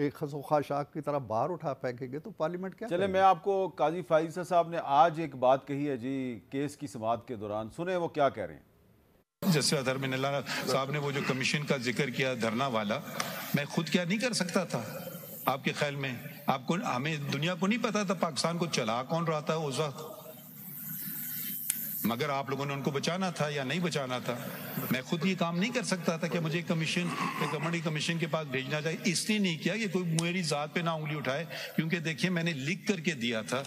ایک خاشاک کی طرح باہر اٹھا پھینکیں گے تو پارلیمنٹ کیا چلے میں آپ کو قاضی فائز صاحب نے آج ایک بات کہی ہے جی کیس کی سماعت کے دوران، سنیں وہ کیا کہہ رہے ہیں۔ جسٹس اطہر من اللہ صاحب نے وہ جو کمیشن کا ذکر کیا دھرنا والا، میں خود کیا نہیں کر سکتا تھا؟ آپ کے خیال میں آپ کو، ہمیں دنیا کو نہیں پتا تھا پاکستان کو چلا کون رہا تھا اس وقت؟ مگر آپ لوگوں نے ان کو بچانا تھا یا نہیں بچانا تھا؟ میں خود یہ کام نہیں کر سکتا تھا کہ مجھے کمیٹی کمیشن کے پاس بھیجنا چاہیے، اس لیے نہیں کیا کہ کوئی میری ذات پہ نہ انگلی اٹھائے، کیونکہ دیکھیے میں نے لکھ کر کے دیا تھا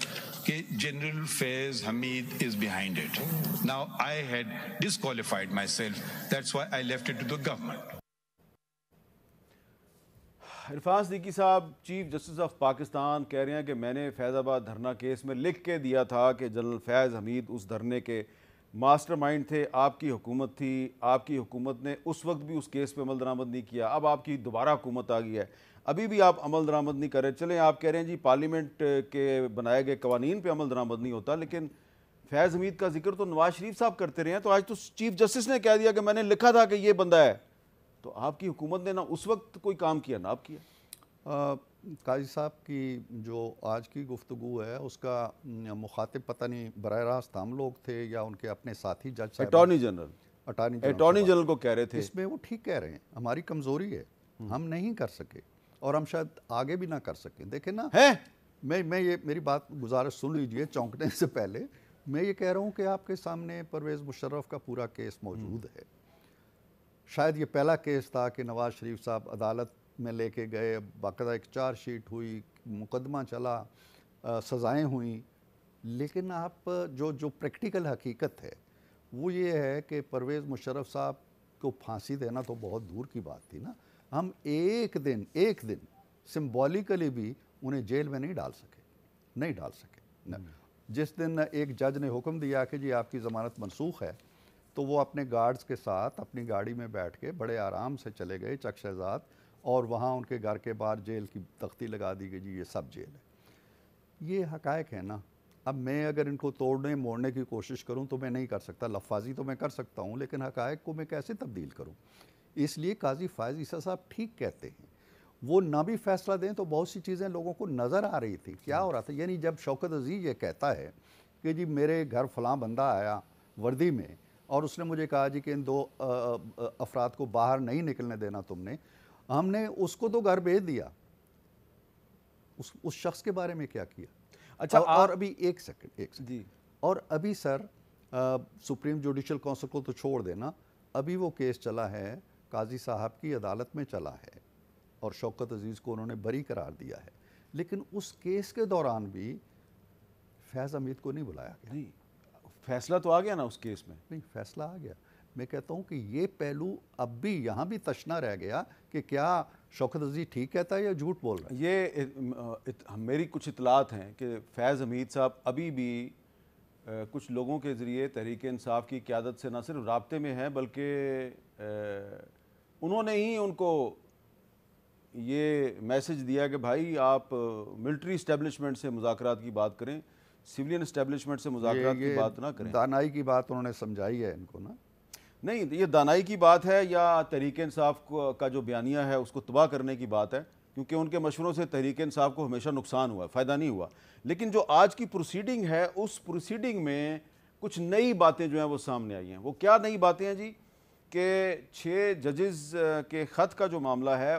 کہ general Faiz Hamid is behind it. Now I had disqualified myself, that's why I left it to the government. Irfan Siddiqui صاحب چیف جسٹس آف پاکستان کہہ رہے ہیں کہ میں نے فیض آباد دھرنا کیس میں لکھ کے دیا تھا کہ جنرل فیض حمید اس دھرنے کے ماسٹر مائنڈ تھے، آپ کی حکومت تھی، آپ کی حکومت نے اس وقت بھی اس کیس پہ عمل درآمد نہیں کیا، اب آپ کی دوبارہ حکومت آ گئی ہے، ابھی بھی آپ عمل درآمد نہیں کر رہے. چلیں آپ کہہ رہے ہیں جی پارلیمنٹ کے بنائے گئے قوانین پہ عمل درآمد نہیں ہوتا، لیکن فیض حمید کا ذکر تو نواز شریف صاحب کرتے رہے ہیں، تو آج تو چیف جسٹس نے کہہ دیا کہ میں نے لکھا تھا کہ یہ بندہ ہے، تو آپ کی حکومت نے نہ اس وقت کوئی کام کیا نہ آپ کیا. قاضی صاحب کی جو آج کی گفتگو ہے اس کا مخاطب پتہ نہیں براہ راست ہم لوگ تھے یا ان کے اپنے ساتھی جج صاحب اٹارنی جنرل کو کہہ رہے تھے. اس میں وہ ٹھیک کہہ رہے ہیں، ہماری کمزوری ہے، ہم نہیں کر سکے اور ہم شاید آگے بھی نہ کر سکیں. دیکھیں نا، میں یہ میری بات گزارش سن لیجئے چونکنے سے پہلے. میں یہ کہہ رہا ہوں کہ آپ کے سامنے پرویز مشرف کا پورا کیس موجود ہے. شاید یہ پہلا کیس تھا کہ نواز شریف صاحب عدالت میں لے کے گئے، باقاعدہ ایک چارج شیٹ ہوئی، مقدمہ چلا، سزائیں ہوئیں، لیکن آپ جو پریکٹیکل حقیقت ہے وہ یہ ہے کہ پرویز مشرف صاحب کو پھانسی دینا تو بہت دور کی بات تھی نا. ہم ایک دن سمبولیکلی بھی انہیں جیل میں نہیں ڈال سکے. جس دن ایک جج نے حکم دیا کہ جی آپ کی ضمانت منسوخ ہے، تو وہ اپنے گارڈز کے ساتھ اپنی گاڑی میں بیٹھ کے بڑے آرام سے چلے گئے چک شہزاد، اور وہاں ان کے گھر کے باہر جیل کی تختی لگا دی گئی، جی یہ سب جیل ہے. یہ حقائق ہے نا. اب میں اگر ان کو توڑنے موڑنے کی کوشش کروں تو میں نہیں کر سکتا. لفاظی تو میں کر سکتا ہوں، لیکن حقائق کو میں کیسے تبدیل کروں؟ اس لیے قاضی فائز عیسیٰ صاحب ٹھیک کہتے ہیں. وہ نہ بھی فیصلہ دیں تو بہت سی چیزیں لوگوں کو نظر آ رہی تھی. کیا ہو رہا تھا؟ یعنی جب شوکت عزیز یہ کہتا ہے کہ جی میرے گھر فلاں بندہ آیا وردی میں اور اس نے مجھے کہا جی کہ ان دو افراد کو باہر نہیں نکلنے دینا تم نے، ہم نے اس کو تو گھر بھیج دیا. اس شخص کے بارے میں کیا کیا؟ اچھا، اور ابھی ایک سیکنڈ جی، اور ابھی سر سپریم جوڈیشل کونسل کو تو چھوڑ دینا، ابھی وہ کیس چلا ہے قاضی صاحب کی عدالت میں چلا ہے اور شوکت عزیز کو انہوں نے بری قرار دیا ہے، لیکن اس کیس کے دوران بھی فیض حمید کو نہیں بلایا گیا. نہیں، فیصلہ تو آ گیا نا اس کیس میں. نہیں، فیصلہ آ گیا. میں کہتا ہوں کہ یہ پہلو اب بھی یہاں بھی تشنا رہ گیا کہ کیا شوکت عزیز ٹھیک کہتا ہے یا جھوٹ بول رہا ہے. یہ میری کچھ اطلاعات ہیں کہ فیض حمید صاحب ابھی بھی کچھ لوگوں کے ذریعے تحریک انصاف کی قیادت سے نہ صرف رابطے میں ہیں، بلکہ انہوں نے ہی ان کو یہ میسج دیا کہ بھائی آپ ملٹری اسٹیبلشمنٹ سے مذاکرات کی بات کریں، سیولین اسٹیبلشمنٹ سے مذاکرات کی بات نہ کریں. دانائی کی بات انہوں نے سمجھائی ہے ان کو نا. نہیں، یہ دانائی کی بات ہے یا تحریک انصاف کا جو بیانیہ ہے اس کو تباہ کرنے کی بات ہے، کیونکہ ان کے مشوروں سے تحریک انصاف کو ہمیشہ نقصان ہوا ہے، فائدہ نہیں ہوا. لیکن جو آج کی پروسیڈنگ ہے اس پروسیڈنگ میں کچھ نئی باتیں جو ہیں وہ سامنے آئی ہیں. وہ کیا نئی باتیں ہیں جی؟ کہ 6 ججز کے خط کا جو معاملہ ہے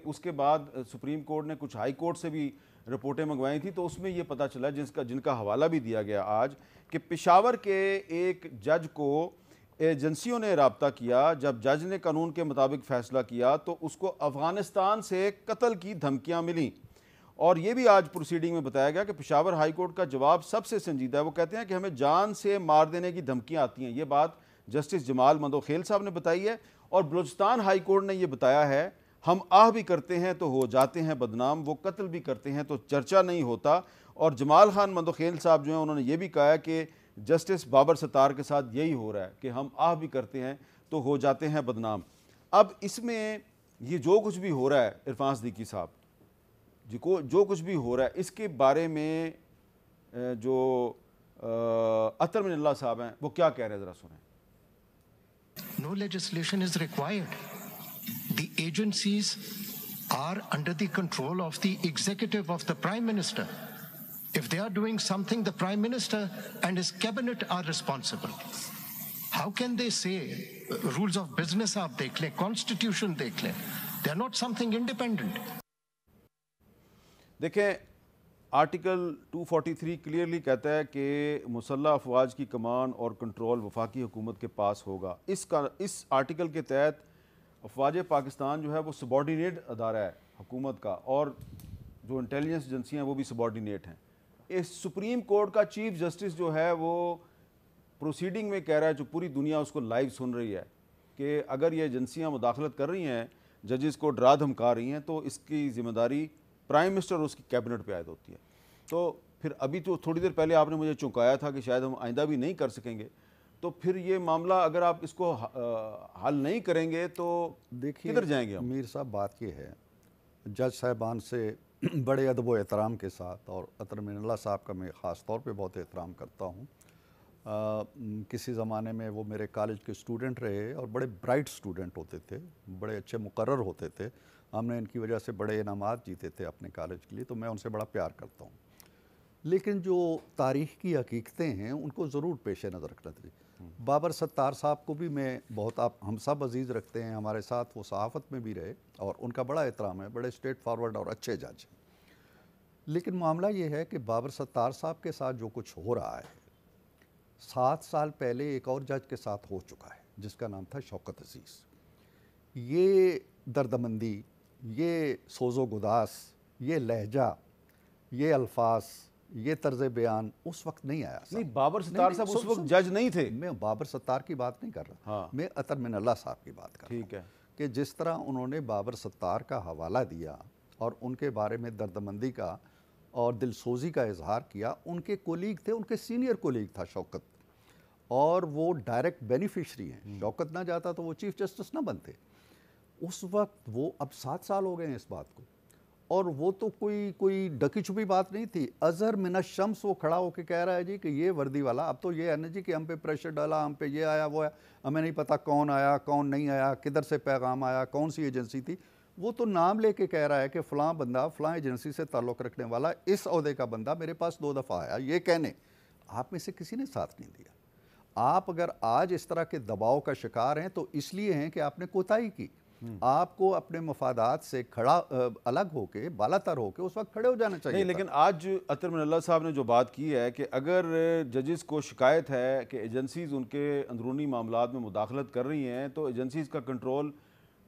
اس کے بعد سپریم کورٹ نے کچھ ہائی کورٹ سے بھی رپورٹیں منگوائی تھی، تو اس میں یہ پتہ چلا جن کا حوالہ بھی دیا گیا آج، کہ پشاور کے ایک جج کو ایجنسیوں نے رابطہ کیا. جب جج نے قانون کے مطابق فیصلہ کیا تو اس کو افغانستان سے قتل کی دھمکیاں ملیں. اور یہ بھی آج پروسیڈنگ میں بتایا گیا کہ پشاور ہائی کورٹ کا جواب سب سے سنجیدہ ہے. وہ کہتے ہیں کہ ہمیں جان سے مار دینے کی دھمکیاں آتی ہیں. یہ بات جسٹس جمال مندوخیل صاحب نے بتائی ہے. اور بلوچستان ہائی کورٹ نے یہ بتایا ہے، ہم آہ بھی کرتے ہیں تو ہو جاتے ہیں بدنام، وہ قتل بھی کرتے ہیں تو چرچا نہیں ہوتا. اور جمال خان مندوخیل صاحب جو ہیں انہوں نے یہ بھی کہا ہے کہ جسٹس بابر ستار کے ساتھ یہی ہو رہا ہے کہ ہم آہ بھی کرتے ہیں تو ہو جاتے ہیں بدنام. اب اس میں یہ جو کچھ بھی ہو رہا ہے عرفان صدیقی صاحب جو کچھ بھی ہو رہا ہے اس کے بارے میں جو اطہر من اللہ صاحب ہیں وہ کیا کہہ رہے ہیں، ذرا سنیں. No legislation is required. The agencies are under the control of the executive of the Prime Minister. If they are doing something, the Prime Minister and his cabinet are responsible. How can they say rules of business aap dekh le, constitution dekh le? They are not something independent. دیکھیں article 243 clearly کہتا ہے کہ مسلح افواج کی کمان اور control وفاقی حکومت کے پاس ہوگا. اس آرٹیکل کے تحت افواج پاکستان جو ہے وہ سبارڈینیٹ ادارہ ہے حکومت کا, اور جو انٹیلیجنس ایجنسیاں ہیں وہ بھی سبارڈینیٹ ہیں. اس سپریم کورٹ کا چیف جسٹس جو ہے وہ پروسیڈنگ میں کہہ رہا ہے, جو پوری دنیا اس کو لائیو سن رہی ہے, کہ اگر یہ ایجنسیاں مداخلت کر رہی ہیں, ججز کو ڈرا دھمکا رہی ہیں, تو اس کی ذمہ داری پرائم منسٹر اور اس کی کیبنٹ پہ عائد ہوتی ہے. تو پھر ابھی تو تھوڑی دیر پہلے آپ نے مجھے چونکایا تھا کہ شاید ہم آئندہ بھی نہیں کر سکیں گے, تو پھر یہ معاملہ اگر آپ اس کو حل نہیں کریں گے تو کدھر جائیں گے ہم؟ میر صاحب بات یہ ہے, جج صاحبان سے بڑے ادب و احترام کے ساتھ, اور اطہر من اللہ صاحب کا میں خاص طور پہ بہت احترام کرتا ہوں. کسی زمانے میں وہ میرے کالج کے اسٹوڈنٹ رہے اور بڑے برائٹ اسٹوڈنٹ ہوتے تھے, بڑے اچھے مقرر ہوتے تھے. ہم نے ان کی وجہ سے بڑے انعامات جیتے تھے اپنے کالج کے لیے, تو میں ان سے بڑا پیار کرتا ہوں. لیکن جو تاریخ کی حقیقتیں ہیں ان کو ضرور پیش نظر رکھنا چاہیے. بابر ستار صاحب کو بھی میں بہت, ہم سب عزیز رکھتے ہیں, ہمارے ساتھ وہ صحافت میں بھی رہے اور ان کا بڑا احترام ہے, بڑے اسٹریٹ فارورڈ اور اچھے جج ہیں. لیکن معاملہ یہ ہے کہ بابر ستار صاحب کے ساتھ جو کچھ ہو رہا ہے, 7 سال پہلے ایک اور جج کے ساتھ ہو چکا ہے جس کا نام تھا شوکت عزیز. یہ دردمندی, یہ سوز و گداس, یہ لہجہ, یہ الفاظ, یہ طرز بیان اس وقت نہیں آیا. نہیں, بابر ستار صاحب اس وقت جج نہیں تھے. میں بابر ستار کی بات نہیں کر رہا, میں اطہر من اللہ صاحب کی بات کر رہا ہوں. ٹھیک ہے, کہ جس طرح انہوں نے بابر ستار کا حوالہ دیا اور ان کے بارے میں دردمندی کا اور دل سوزی کا اظہار کیا. ان کے کولیگ تھے, ان کے سینئر کولیگ تھا شوکت, اور وہ ڈائریکٹ بینیفیشری ہیں. شوکت نہ جاتا تو وہ چیف جسٹس نہ بنتے اس وقت. وہ اب 7 سال ہو گئے ہیں اس بات کو, اور وہ تو کوئی ڈکی چھپی بات نہیں تھی. اظہر من الشمس وہ کھڑا ہو کے کہہ رہا ہے جی کہ یہ وردی والا, اب تو یہ ہے نا جی کہ ہم پہ پریشر ڈالا, ہم پہ یہ آیا وہ ہے, ہمیں نہیں پتا کون آیا کون نہیں آیا, کدھر سے پیغام آیا, کون سی ایجنسی تھی. وہ تو نام لے کے کہہ رہا ہے کہ فلاں بندہ فلاں ایجنسی سے تعلق رکھنے والا اس عہدے کا بندہ میرے پاس 2 دفعہ آیا. یہ کہنے آپ میں سے کسی نے ساتھ نہیں دیا. آپ اگر آج اس طرح کے دباؤ کا شکار ہیں تو اس لیے ہیں کہ آپ نے کوتاہی کی. آپ کو اپنے مفادات سے کھڑا الگ ہو کے, بالا تر ہو کے اس وقت کھڑے ہو جانا چاہیے. نہیں, لیکن آج اطہر من اللہ صاحب نے جو بات کی ہے کہ اگر ججز کو شکایت ہے کہ ایجنسیز ان کے اندرونی معاملات میں مداخلت کر رہی ہیں, تو ایجنسیز کا کنٹرول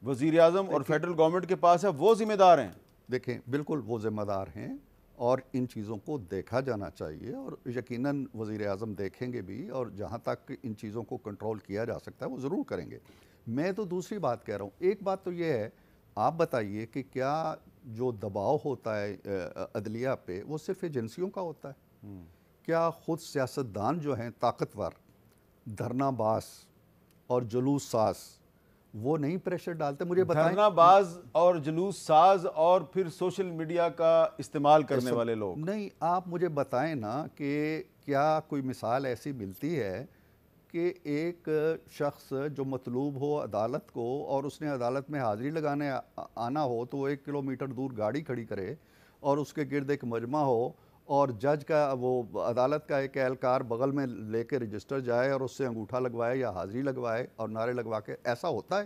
وزیر اعظم اور فیڈرل گورنمنٹ کے پاس ہے, وہ ذمہ دار ہیں. دیکھیں بالکل وہ ذمہ دار ہیں, اور ان چیزوں کو دیکھا جانا چاہیے, اور یقیناً وزیر اعظم دیکھیں گے بھی, اور جہاں تک ان چیزوں کو کنٹرول کیا جا سکتا ہے وہ ضرور کریں گے. میں تو دوسری بات کہہ رہا ہوں. ایک بات تو یہ ہے, آپ بتائیے کہ کیا جو دباؤ ہوتا ہے عدلیہ پہ وہ صرف ایجنسیوں کا ہوتا ہے؟ کیا خود سیاستدان جو ہیں طاقتور, دھرنا باز اور جلوس ساز, وہ نہیں پریشر ڈالتے؟ مجھے بتائیں. دھرنا باز اور جلوس ساز اور پھر سوشل میڈیا کا استعمال کرنے والے لوگ نہیں. آپ مجھے بتائیں نا کہ کیا کوئی مثال ایسی ملتی ہے کہ ایک شخص جو مطلوب ہو عدالت کو, اور اس نے عدالت میں حاضری لگانے آنا ہو, تو وہ 1 کلومیٹر دور گاڑی کھڑی کرے اور اس کے گرد ایک مجمع ہو, اور جج کا وہ عدالت کا ایک اہلکار بغل میں لے کے رجسٹر جائے اور اس سے انگوٹھا لگوائے یا حاضری لگوائے اور نعرے لگوا کے؟ ایسا ہوتا ہے؟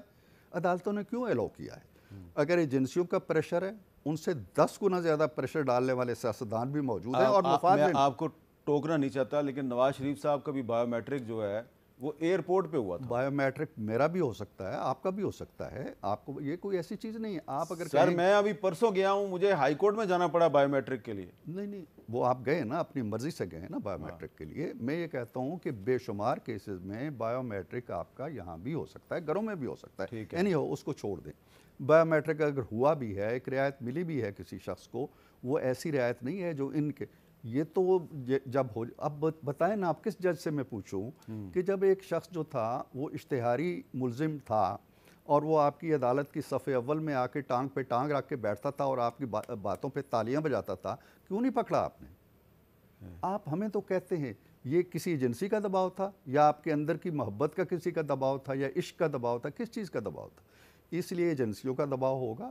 عدالتوں نے کیوں الاؤ کیا ہے؟ اگر ایجنسیوں کا پریشر ہے, ان سے 10 گنا زیادہ پریشر ڈالنے والے سیاستدان بھی موجود ہیں. اور مفاد میں آپ کو ٹوکنا نہیں چاہتا, لیکن نواز شریف صاحب کا بھی بایو میٹرک جو ہے وہ ایئرپورٹ پہ ہوا تھا. بایو میٹرک میرا بھی ہو سکتا ہے, آپ کا بھی ہو سکتا ہے. آپ کو یہ کوئی ایسی چیز نہیں ہے. آپ اگر سر میں ابھی پرسوں گیا ہوں, مجھے ہائی کورٹ میں جانا پڑا بایو میٹرک کے لیے. نہیں, وہ آپ گئے نا, اپنی مرضی سے گئے نا بایو میٹرک کے لیے. میں یہ کہتا ہوں کہ بے شمار کیسز میں بایو میٹرک آپ کا یہاں بھی ہو سکتا ہے, گھروں میں بھی ہو سکتا ہے. اینی ہو, اس کو چھوڑ دیں. بایو میٹرک اگر ہوا بھی ہے, ایک رعایت ملی بھی ہے کسی شخص کو, وہ ایسی رعایت نہیں ہے جو ان کے یہ تو جب ہو. اب بتائیں نا آپ کس جج سے میں پوچھوں کہ جب ایک شخص جو تھا وہ اشتہاری ملزم تھا اور وہ آپ کی عدالت کی صف اول میں آ کے ٹانگ پہ ٹانگ رکھ کے بیٹھتا تھا اور آپ کی باتوں پہ تالیاں بجاتا تھا, کیوں نہیں پکڑا آپ نے؟ آپ ہمیں تو کہتے ہیں یہ کسی ایجنسی کا دباؤ تھا, یا آپ کے اندر کی محبت کا کسی کا دباؤ تھا, یا عشق کا دباؤ تھا, کس چیز کا دباؤ تھا؟ اس لیے ایجنسیوں کا دباؤ ہوگا.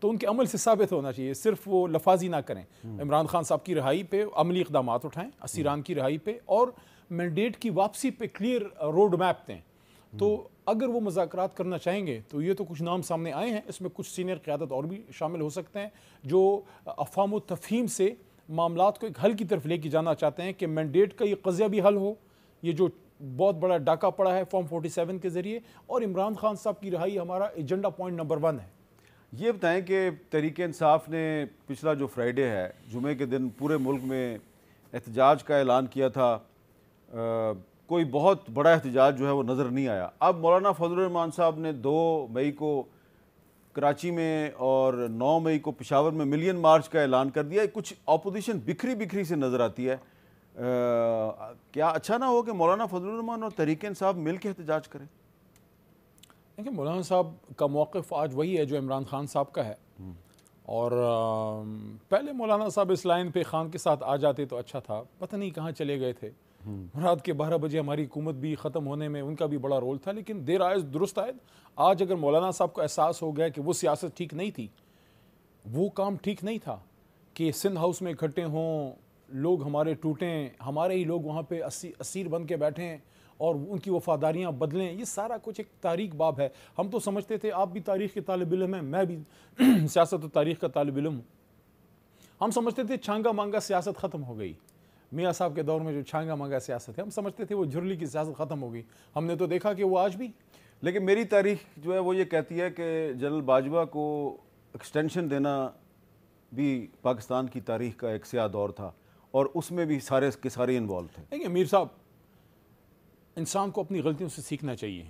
تو ان کے عمل سے ثابت ہونا چاہیے، صرف وہ لفاظی نہ کریں. عمران خان صاحب کی رہائی پہ عملی اقدامات اٹھائیں، اسیران کی رہائی پہ، اور مینڈیٹ کی واپسی پہ کلیئر روڈ میپ دیں. تو اگر وہ مذاکرات کرنا چاہیں گے تو یہ تو کچھ نام سامنے آئے ہیں، اس میں کچھ سینئر قیادت اور بھی شامل ہو سکتے ہیں جو افہام و تفہیم سے معاملات کو ایک حل کی طرف لے کے جانا چاہتے ہیں کہ مینڈیٹ کا یہ قضیہ بھی حل ہو، یہ جو بہت بڑا ڈاکہ پڑا ہے فارم 47 کے ذریعے، اور عمران خان صاحب کی رہائی ہمارا ایجنڈا پوائنٹ نمبر 1 ہے. یہ بتائیں کہ تحریک انصاف نے پچھلا جو فرائیڈے ہے، جمعے کے دن پورے ملک میں احتجاج کا اعلان کیا تھا، کوئی بہت بڑا احتجاج جو ہے وہ نظر نہیں آیا. اب مولانا فضل الرحمان صاحب نے 2 مئی کو کراچی میں اور 9 مئی کو پشاور میں ملین مارچ کا اعلان کر دیا. کچھ اپوزیشن بکھری سے نظر آتی ہے. کیا اچھا نہ ہو کہ مولانا فضل الرحمان اور تحریک انصاف مل کے احتجاج کریں؟ دیکھیں، مولانا صاحب کا موقف آج وہی ہے جو عمران خان صاحب کا ہے، اور پہلے مولانا صاحب اس لائن پہ خان کے ساتھ آ جاتے تو اچھا تھا، پتہ نہیں کہاں چلے گئے تھے. رات کے 12 بجے ہماری حکومت بھی ختم ہونے میں ان کا بھی بڑا رول تھا، لیکن دیر آئے درست آئے. آج اگر مولانا صاحب کو احساس ہو گیا کہ وہ سیاست ٹھیک نہیں تھی، وہ کام ٹھیک نہیں تھا کہ سندھ ہاؤس میں اکٹھے ہوں لوگ، ہمارے ٹوٹیں، ہمارے ہی لوگ وہاں پہ اسیر بن کے بیٹھیں اور ان کی وفاداریاں بدلیں، یہ سارا کچھ ایک تاریخ باب ہے. ہم تو سمجھتے تھے آپ بھی تاریخ کے طالب علم ہیں، میں بھی سیاست و تاریخ کا طالب علم ہوں. ہم سمجھتے تھے چھانگا مانگا سیاست ختم ہو گئی. میاں صاحب کے دور میں جو چھانگا مانگا سیاست ہے، ہم سمجھتے تھے وہ جھرلی کی سیاست ختم ہو گئی. ہم نے تو دیکھا کہ وہ آج بھی. لیکن میری تاریخ جو ہے وہ یہ کہتی ہے کہ جنرل باجوہ کو ایکسٹینشن دینا بھی پاکستان کی تاریخ کا ایک سیاہ دور تھا، اور اس میں بھی سارے کے سارے انوالو تھے. دیکھیں امیر صاحب، انسان کو اپنی غلطیوں سے سیکھنا چاہیے.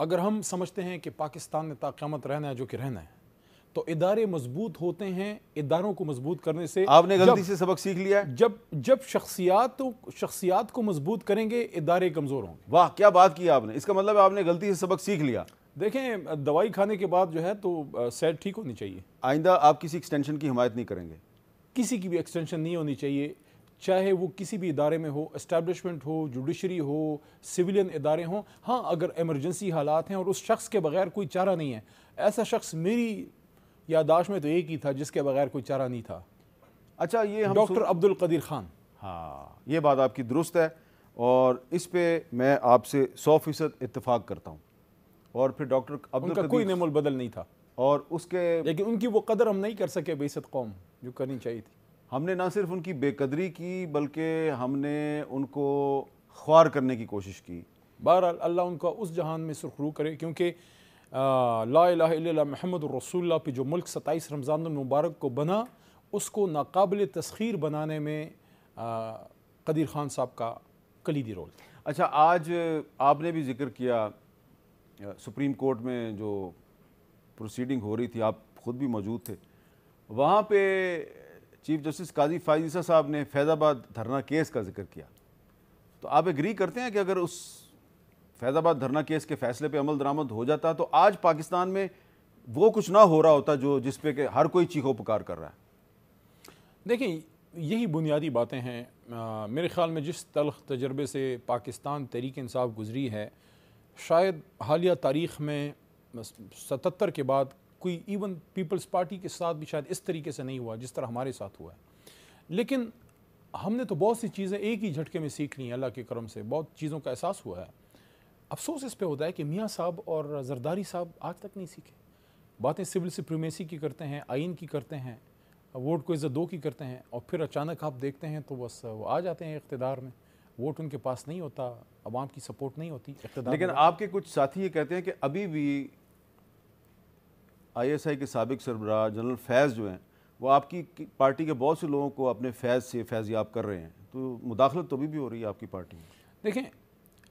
اگر ہم سمجھتے ہیں کہ پاکستان نے تا قیامت رہنا ہے، جو کہ رہنا ہے، تو ادارے مضبوط ہوتے ہیں. اداروں کو مضبوط کرنے سے آپ نے غلطی سے سبق سیکھ لیا ہے. جب شخصیات کو مضبوط کریں گے، ادارے کمزور ہوں گے. واہ، کیا بات کی آپ نے. اس کا مطلب آپ نے غلطی سے سبق سیکھ لیا. دیکھیں، دوائی کھانے کے بعد جو ہے تو صحت ٹھیک ہونی چاہیے. آئندہ آپ کسی ایکسٹینشن کی حمایت نہیں کریں گے؟ کسی کی بھی ایکسٹینشن نہیں ہونی چاہیے، چاہے وہ کسی بھی ادارے میں ہو، اسٹیبلشمنٹ ہو، جوڈیشری ہو، سویلین ادارے ہوں. ہاں، اگر ایمرجنسی حالات ہیں اور اس شخص کے بغیر کوئی چارہ نہیں ہے. ایسا شخص میری یادداشت میں تو ایک ہی تھا جس کے بغیر کوئی چارہ نہیں تھا. اچھا، یہ ڈاکٹر عبد القدیر خان. ہاں، یہ بات آپ کی درست ہے، اور اس پہ میں آپ سے 100% اتفاق کرتا ہوں. اور پھر ڈاکٹر عبد ان کا کوئی نعم البدل نہیں تھا، اور اس کے لیکن ان کی وہ قدر ہم نہیں کر سکے بعثت قوم جو کرنی چاہیے تھی. ہم نے نہ صرف ان کی بے قدری کی بلکہ ہم نے ان کو خوار کرنے کی کوشش کی. بہرحال اللہ ان کا اس جہان میں سرخرو کرے، کیونکہ لا الہ الا اللہ محمد الرسول اللہ پہ جو ملک 27 رمضان المبارک کو بنا، اس کو ناقابل تسخیر بنانے میں قدیر خان صاحب کا کلیدی رول تھا. اچھا، آج آپ نے بھی ذکر کیا سپریم کورٹ میں جو پروسیڈنگ ہو رہی تھی، آپ خود بھی موجود تھے وہاں پہ. چیف جسٹس قاضی فائز عیسیٰ صاحب نے فیض آباد دھرنا کیس کا ذکر کیا. تو آپ ایگری کرتے ہیں کہ اگر اس فیض آباد دھرنا کیس کے فیصلے پہ عمل درآمد ہو جاتا تو آج پاکستان میں وہ کچھ نہ ہو رہا ہوتا جس پہ کہ ہر کوئی چیخو پکار کر رہا ہے؟ دیکھیں، یہی بنیادی باتیں ہیں. میرے خیال میں جس تلخ تجربے سے پاکستان تحریک انصاف گزری ہے، شاید حالیہ تاریخ میں 77 کے بعد کوئی ایون پیپلز پارٹی کے ساتھ بھی شاید اس طریقے سے نہیں ہوا جس طرح ہمارے ساتھ ہوا ہے. لیکن ہم نے تو بہت سی چیزیں ایک ہی جھٹکے میں سیکھ لی ہیں، اللہ کے کرم سے بہت چیزوں کا احساس ہوا ہے. افسوس اس پہ ہوتا ہے کہ میاں صاحب اور زرداری صاحب آج تک نہیں سیکھے. باتیں سول سپریمیسی کی کرتے ہیں، آئین کی کرتے ہیں، ووٹ کو عزت دو کی کرتے ہیں، اور پھر اچانک آپ دیکھتے ہیں تو بس وہ آ جاتے ہیں اقتدار میں. ووٹ ان کے پاس نہیں ہوتا، عوام کی سپورٹ نہیں ہوتی اقتدار. لیکن آپ کے کچھ ساتھی یہ کہتے ہیں کہ ابھی بھی آئی ایس آئی کے سابق سربراہ جنرل فیض جو ہیں وہ آپ کی پارٹی کے بہت سے لوگوں کو اپنے فیض سے فیضیاب کر رہے ہیں. تو مداخلت تو بھی ہو رہی ہے آپ کی پارٹی میں. دیکھیں،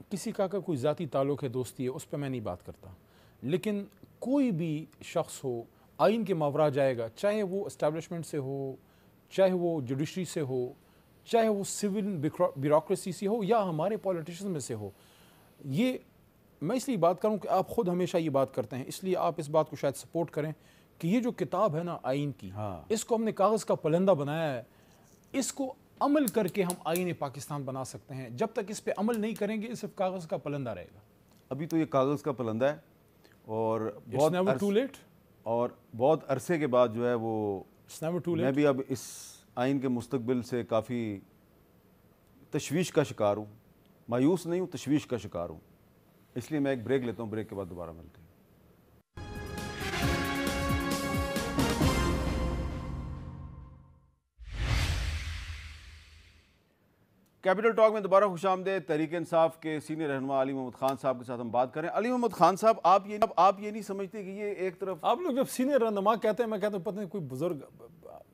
کسی کا کوئی ذاتی تعلق ہے، دوستی ہے، اس پہ میں نہیں بات کرتا. لیکن کوئی بھی شخص ہو آئین کے ماورا جائے گا، چاہے وہ اسٹیبلشمنٹ سے ہو، چاہے وہ جوڈیشری سے ہو، چاہے وہ سول بیوروکریسی سے ہو، یا ہمارے پولیٹیشن میں سے ہو. یہ میں اس لیے بات کروں کہ آپ خود ہمیشہ یہ بات کرتے ہیں، اس لیے آپ اس بات کو شاید سپورٹ کریں کہ یہ جو کتاب ہے نا آئین کی، اس کو ہم نے کاغذ کا پلندہ بنایا ہے. اس کو عمل کر کے ہم آئین پاکستان بنا سکتے ہیں. جب تک اس پہ عمل نہیں کریں گے، صرف کاغذ کا پلندہ رہے گا. ابھی تو یہ کاغذ کا پلندہ ہے، اور It's never too late. اور بہت عرصے کے بعد جو ہے وہ میں بھی اب اس آئین کے مستقبل سے کافی تشویش کا شکار ہوں. مایوس نہیں ہوں, تشویش کا شکار ہوں. اس لیے میں ایک بریک لیتا ہوں, بریک کے بعد دوبارہ ملتے ہیں. کیپٹل ٹاک میں دوبارہ خوش آمدید. تحریک انصاف کے سینئر رہنما علی محمد خان صاحب کے ساتھ ہم بات کریں. علی محمد خان صاحب, آپ یہ نہیں سمجھتے کہ یہ ایک طرف آپ لوگ جب سینئر رہنما کہتے ہیں, میں کہتا ہوں پتہ نہیں کوئی بزرگ,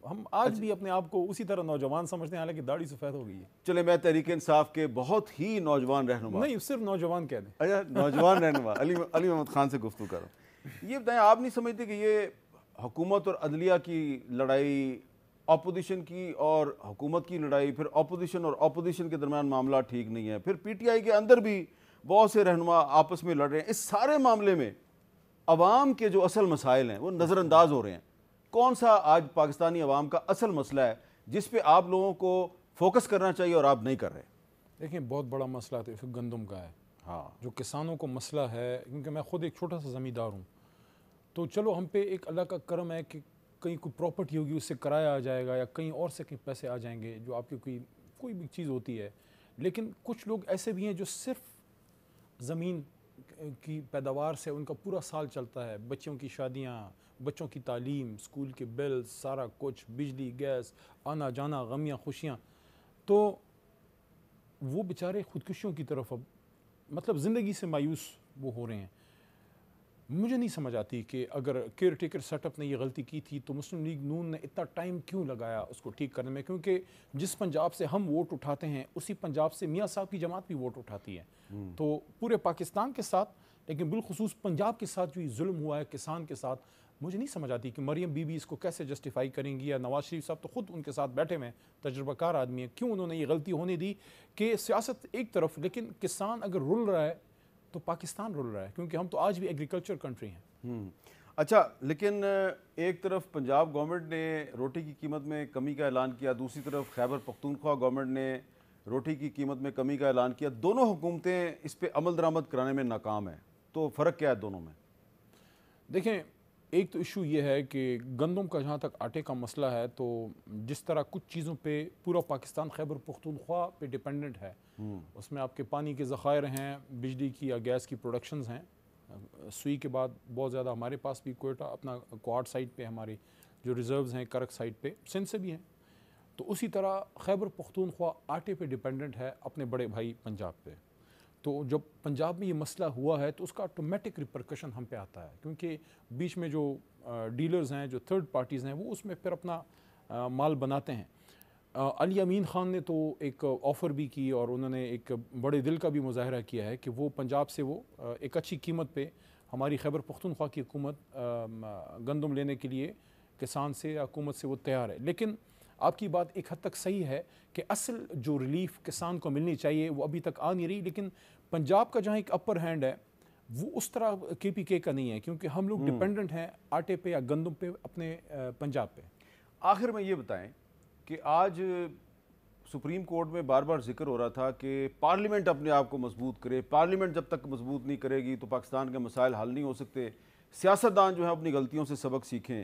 ہم آج بھی اپنے آپ کو اسی طرح نوجوان سمجھتے ہیں, حالانکہ داڑھی سفید ہو گئی ہے. چلے میں تحریک انصاف کے بہت ہی نوجوان رہنما, نہیں صرف نوجوان کہہ دیں, اچھا نوجوان رہنما علی محمد خان سے گفتگو کر رہا ہوں. یہ بتائیں, آپ نہیں سمجھتے کہ یہ حکومت اور عدلیہ کی لڑائی, اپوزیشن کی اور حکومت کی لڑائی, پھر اپوزیشن اور اپوزیشن کے درمیان معاملہ ٹھیک نہیں ہے, پھر پی ٹی آئی کے اندر بھی بہت سے رہنما آپس میں لڑ رہے ہیں, اس سارے معاملے میں عوام کے جو اصل مسائل ہیں وہ نظر انداز ہو رہے ہیں. کون سا آج پاکستانی عوام کا اصل مسئلہ ہے جس پہ آپ لوگوں کو فوکس کرنا چاہیے اور آپ نہیں کر رہے؟ دیکھیں بہت بڑا مسئلہ تو گندم کا ہے. ہاں, جو کسانوں کو مسئلہ ہے, کیونکہ میں خود ایک چھوٹا سا زمیندار ہوں, تو چلو ہم پہ ایک اللہ کا کرم ہے کہ کہیں کوئی پراپرٹی ہوگی اس سے کرایہ آ جائے گا, یا کہیں اور سے کہیں پیسے آ جائیں گے, جو آپ کی کوئی بھی چیز ہوتی ہے. لیکن کچھ لوگ ایسے بھی ہیں جو صرف زمین کی پیداوار سے ان کا پورا سال چلتا ہے, بچوں کی شادیاں, بچوں کی تعلیم, اسکول کے بل, سارا کچھ, بجلی, گیس, آنا جانا, غمیاں خوشیاں, تو وہ بیچارے خودکشیوں کی طرف اب مطلب زندگی سے مایوس وہ ہو رہے ہیں. مجھے نہیں سمجھ آتی کہ اگر کیئر ٹیکر سیٹ اپ نے یہ غلطی کی تھی تو مسلم لیگ نون نے اتنا ٹائم کیوں لگایا اس کو ٹھیک کرنے میں, کیونکہ جس پنجاب سے ہم ووٹ اٹھاتے ہیں اسی پنجاب سے میاں صاحب کی جماعت بھی ووٹ اٹھاتی ہے. تو پورے پاکستان کے ساتھ, لیکن بالخصوص پنجاب کے ساتھ جو یہ ظلم ہوا ہے کسان کے ساتھ, مجھے نہیں سمجھ آتی کہ مریم بی بی اس کو کیسے جسٹیفائی کریں گی, یا نواز شریف صاحب تو خود ان کے ساتھ بیٹھے ہوئے ہیں, تجربہ کار آدمی ہیں, کیوں انہوں نے یہ غلطی ہونے دی کہ سیاست ایک طرف, لیکن کسان اگر رول رہا ہے تو پاکستان رول رہا ہے, کیونکہ ہم تو آج بھی ایگریکلچر کنٹری ہیں. اچھا, لیکن ایک طرف پنجاب گورنمنٹ نے روٹی کی قیمت میں کمی کا اعلان کیا, دوسری طرف خیبر پختونخوا گورنمنٹ نے روٹی کی قیمت میں کمی کا اعلان کیا. دونوں حکومتیں اس پہ عمل درآمد کرانے میں ناکام ہیں, تو فرق کیا ہے دونوں میں؟ دیکھیں ایک تو ایشو یہ ہے کہ گندم کا جہاں تک آٹے کا مسئلہ ہے, تو جس طرح کچھ چیزوں پہ پورا پاکستان خیبر پختونخوا پہ ڈیپینڈنٹ ہے, اس میں آپ کے پانی کے ذخائر ہیں, بجلی کی یا گیس کی پروڈکشنز ہیں, سوئی کے بعد بہت زیادہ ہمارے پاس بھی کوئٹہ اپنا کوارڈ سائٹ پہ ہماری جو ریزروز ہیں, کرک سائٹ پہ, سندھ سے بھی ہیں. تو اسی طرح خیبر پختونخوا آٹے پہ ڈیپینڈنٹ ہے اپنے بڑے بھائی پنجاب پہ. تو جب پنجاب میں یہ مسئلہ ہوا ہے تو اس کا آٹومیٹک ریپرکشن ہم پہ آتا ہے, کیونکہ بیچ میں جو ڈیلرز ہیں, جو تھرڈ پارٹیز ہیں, وہ اس میں پھر اپنا مال بناتے ہیں. علی امین خان نے تو ایک آفر بھی کی اور انہوں نے ایک بڑے دل کا بھی مظاہرہ کیا ہے کہ وہ پنجاب سے وہ ایک اچھی قیمت پہ ہماری خیبر پختونخوا کی حکومت گندم لینے کے لیے کسان سے یا حکومت سے وہ تیار ہے. لیکن آپ کی بات ایک حد تک صحیح ہے کہ اصل جو ریلیف کسان کو ملنی چاہیے وہ ابھی تک آ نہیں رہی. لیکن پنجاب کا جہاں ایک اپر ہینڈ ہے وہ اس طرح کے پی کے کا نہیں ہے, کیونکہ ہم لوگ ڈیپینڈنٹ ہیں آٹے پہ یا گندم پہ اپنے پنجاب پہ. آخر میں یہ بتائیں کہ آج سپریم کورٹ میں بار بار ذکر ہو رہا تھا کہ پارلیمنٹ اپنے آپ کو مضبوط کرے, پارلیمنٹ جب تک مضبوط نہیں کرے گی تو پاکستان کے مسائل حل نہیں ہو سکتے, سیاستدان جو ہے اپنی غلطیوں سے سبق سیکھیں.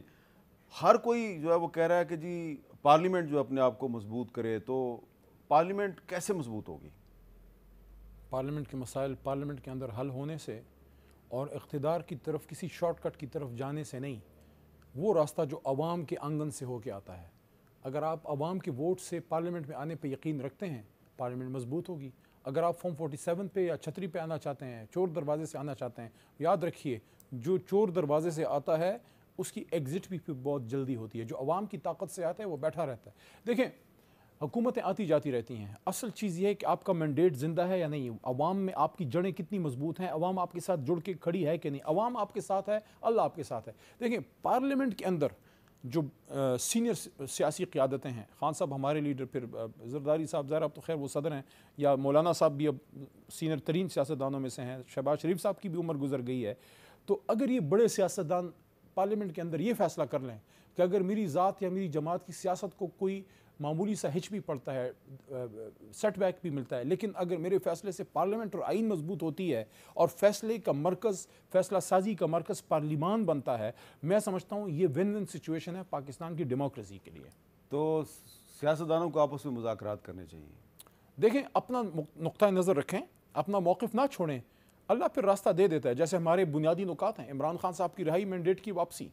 ہر کوئی جو ہے وہ کہہ رہا ہے کہ جی پارلیمنٹ جو اپنے آپ کو مضبوط کرے, تو پارلیمنٹ کیسے مضبوط ہوگی؟ پارلیمنٹ کے مسائل پارلیمنٹ کے اندر حل ہونے سے اور اقتدار کی طرف کسی شارٹ کٹ کی طرف جانے سے نہیں, وہ راستہ جو عوام کے آنگن سے ہو کے آتا ہے. اگر آپ عوام کے ووٹ سے پارلیمنٹ میں آنے پہ یقین رکھتے ہیں, پارلیمنٹ مضبوط ہوگی. اگر آپ فارم 47 پہ یا چھتری پہ آنا چاہتے ہیں, چور دروازے سے آنا چاہتے ہیں, یاد رکھیے جو چور دروازے سے آتا ہے اس کی ایگزٹ بھی بہت جلدی ہوتی ہے, جو عوام کی طاقت سے آتا ہے وہ بیٹھا رہتا ہے. دیکھیں حکومتیں آتی جاتی رہتی ہیں, اصل چیز یہ ہے کہ آپ کا مینڈیٹ زندہ ہے یا نہیں, عوام میں آپ کی جڑیں کتنی مضبوط ہیں, عوام آپ کے ساتھ جڑ کے کھڑی ہے کہ نہیں, عوام آپ کے ساتھ ہے, اللہ آپ کے ساتھ ہے. دیکھیں پارلیمنٹ کے اندر جو سینئر سیاسی قیادتیں ہیں, خان صاحب ہمارے لیڈر, پھر زرداری صاحب ظاہر اب تو خیر وہ صدر ہیں, یا مولانا صاحب بھی اب سینئر ترین سیاستدانوں میں سے ہیں, شہباز شریف صاحب کی بھی عمر گزر گئی ہے. تو اگر یہ بڑے سیاستدان پارلیمنٹ کے اندر یہ فیصلہ کر لیں کہ اگر میری ذات یا میری جماعت کی سیاست کو کوئی معمولی سا ہچ بھی پڑتا ہے، سیٹ بیک بھی ملتا ہے، لیکن اگر میرے فیصلے سے پارلیمنٹ اور آئین مضبوط ہوتی ہے اور فیصلے کا مرکز، فیصلہ سازی کا مرکز پارلیمان بنتا ہے، میں سمجھتا ہوں یہ ون ون سچویشن ہے پاکستان کی ڈیموکریسی کے لیے۔ تو سیاستدانوں کو آپس میں مذاکرات کرنے چاہیے۔ دیکھیں، اپنا نقطہ نظر رکھیں، اپنا موقف نہ چھوڑیں، اللہ پھر راستہ دے دیتا ہے۔ جیسے ہمارے بنیادی نکات ہیں، عمران خان صاحب کی رہائی، مینڈیٹ کی واپسی۔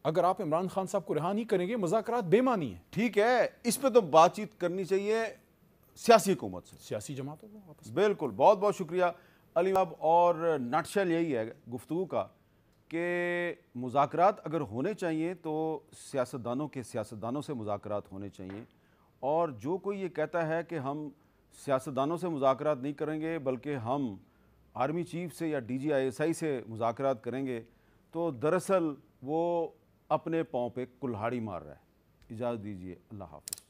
اگر آپ عمران خان صاحب کو رہا نہیں کریں گے، مذاکرات بے معنی ہیں۔ ٹھیک ہے، اس پہ تو بات چیت کرنی چاہیے سیاسی حکومت سے، سیاسی جماعتوں کو واپس۔ بالکل۔ بہت بہت شکریہ علی صاحب، اور نٹ شیل یہی ہے گفتگو کا کہ مذاکرات اگر ہونے چاہیے تو سیاستدانوں سے مذاکرات ہونے چاہیے، اور جو کوئی یہ کہتا ہے کہ ہم سیاستدانوں سے مذاکرات نہیں کریں گے بلکہ ہم آرمی چیف سے یا D G I S I سے مذاکرات کریں گے، تو دراصل وہ اپنے پاؤں پہ کلہاڑی مار رہا ہے۔ اجازت دیجیے، اللہ حافظ۔